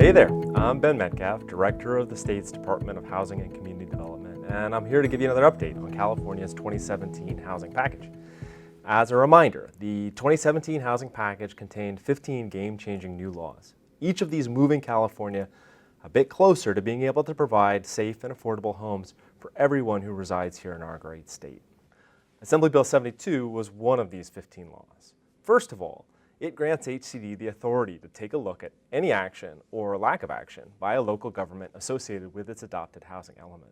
Hey there, I'm Ben Metcalf, Director of the state's Department of Housing and Community Development, and I'm here to give you another update on California's 2017 housing package. As a reminder, the 2017 housing package contained 15 game-changing new laws, each of these moving California a bit closer to being able to provide safe and affordable homes for everyone who resides here in our great state. Assembly Bill 72 was one of these 15 laws. First of all, it grants HCD the authority to take a look at any action or lack of action by a local government associated with its adopted housing element.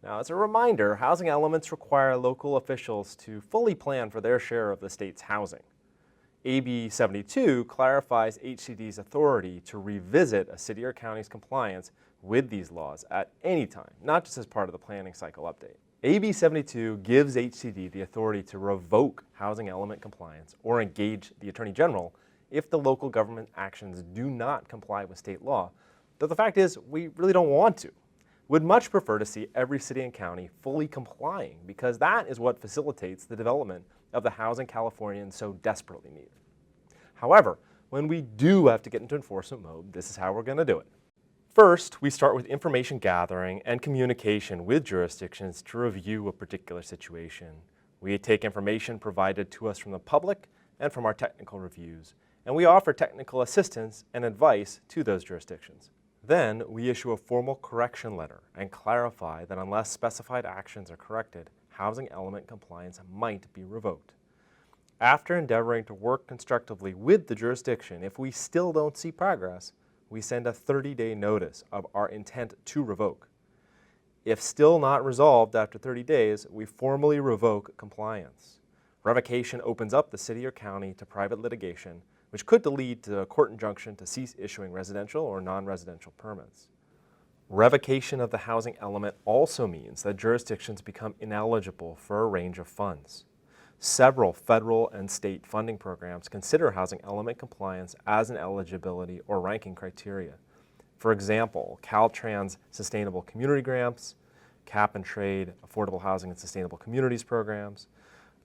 Now, as a reminder, housing elements require local officials to fully plan for their share of the state's housing. AB 72 clarifies HCD's authority to revisit a city or county's compliance with these laws at any time, not just as part of the planning cycle update. AB 72 gives HCD the authority to revoke housing element compliance or engage the Attorney General if the local government actions do not comply with state law, though the fact is we really don't want to. Would much prefer to see every city and county fully complying because that is what facilitates the development of the housing Californians so desperately need. However, when we do have to get into enforcement mode, this is how we're going to do it. First, we start with information gathering and communication with jurisdictions to review a particular situation. We take information provided to us from the public and from our technical reviews, and we offer technical assistance and advice to those jurisdictions. Then, we issue a formal correction letter and clarify that unless specified actions are corrected, housing element compliance might be revoked. After endeavoring to work constructively with the jurisdiction, if we still don't see progress, we send a 30-day notice of our intent to revoke. If still not resolved after 30 days, we formally revoke compliance. Revocation opens up the city or county to private litigation, which could lead to a court injunction to cease issuing residential or non-residential permits. Revocation of the housing element also means that jurisdictions become ineligible for a range of funds. Several federal and state funding programs consider housing element compliance as an eligibility or ranking criteria. For example, Caltrans Sustainable Community Grants, Cap and Trade Affordable Housing and Sustainable Communities programs,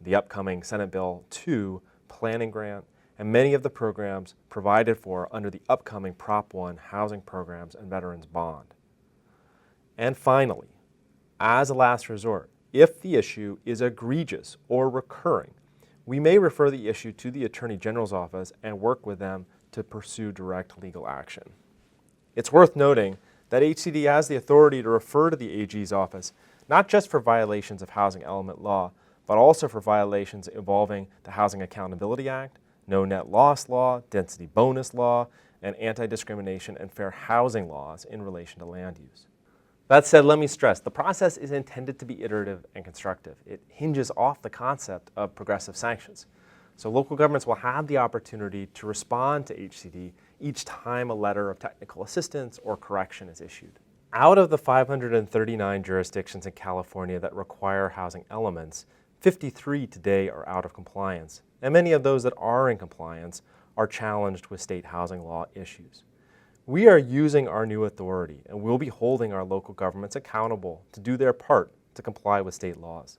the upcoming Senate Bill 2 Planning Grant, and many of the programs provided for under the upcoming Prop 1 Housing Programs and Veterans Bond. And finally, as a last resort, if the issue is egregious or recurring, we may refer the issue to the Attorney General's office and work with them to pursue direct legal action. It's worth noting that HCD has the authority to refer to the AG's office not just for violations of housing element law, but also for violations involving the Housing Accountability Act, No Net Loss Law, Density Bonus Law, and anti-discrimination and fair housing laws in relation to land use. That said, let me stress, the process is intended to be iterative and constructive. It hinges off the concept of progressive sanctions. So local governments will have the opportunity to respond to HCD each time a letter of technical assistance or correction is issued. Out of the 539 jurisdictions in California that require housing elements, 53 today are out of compliance, and many of those that are in compliance are challenged with state housing law issues. We are using our new authority and we'll be holding our local governments accountable to do their part to comply with state laws.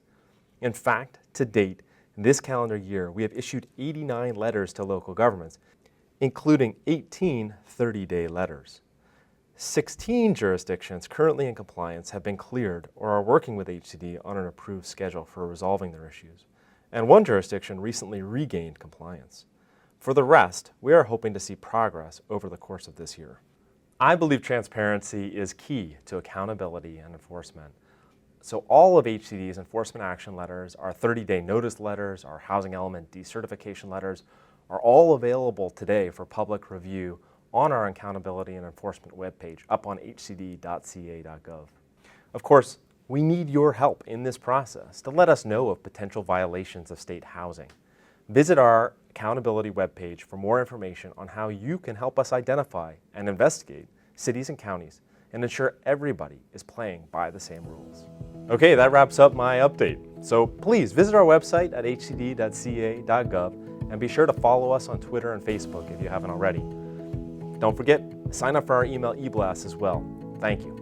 In fact, to date, this calendar year, we have issued 89 letters to local governments, including 18 30-day letters. 16 jurisdictions currently in compliance have been cleared or are working with HCD on an approved schedule for resolving their issues, and one jurisdiction recently regained compliance. For the rest, we are hoping to see progress over the course of this year. I believe transparency is key to accountability and enforcement. So all of HCD's enforcement action letters, our 30-day notice letters, our housing element decertification letters are all available today for public review on our accountability and enforcement webpage up on hcd.ca.gov. Of course, we need your help in this process to let us know of potential violations of state housing. Visit our accountability webpage for more information on how you can help us identify and investigate cities and counties and ensure everybody is playing by the same rules. Okay, that wraps up my update. So please visit our website at hcd.ca.gov and be sure to follow us on Twitter and Facebook if you haven't already. Don't forget, sign up for our email e-blast as well. Thank you.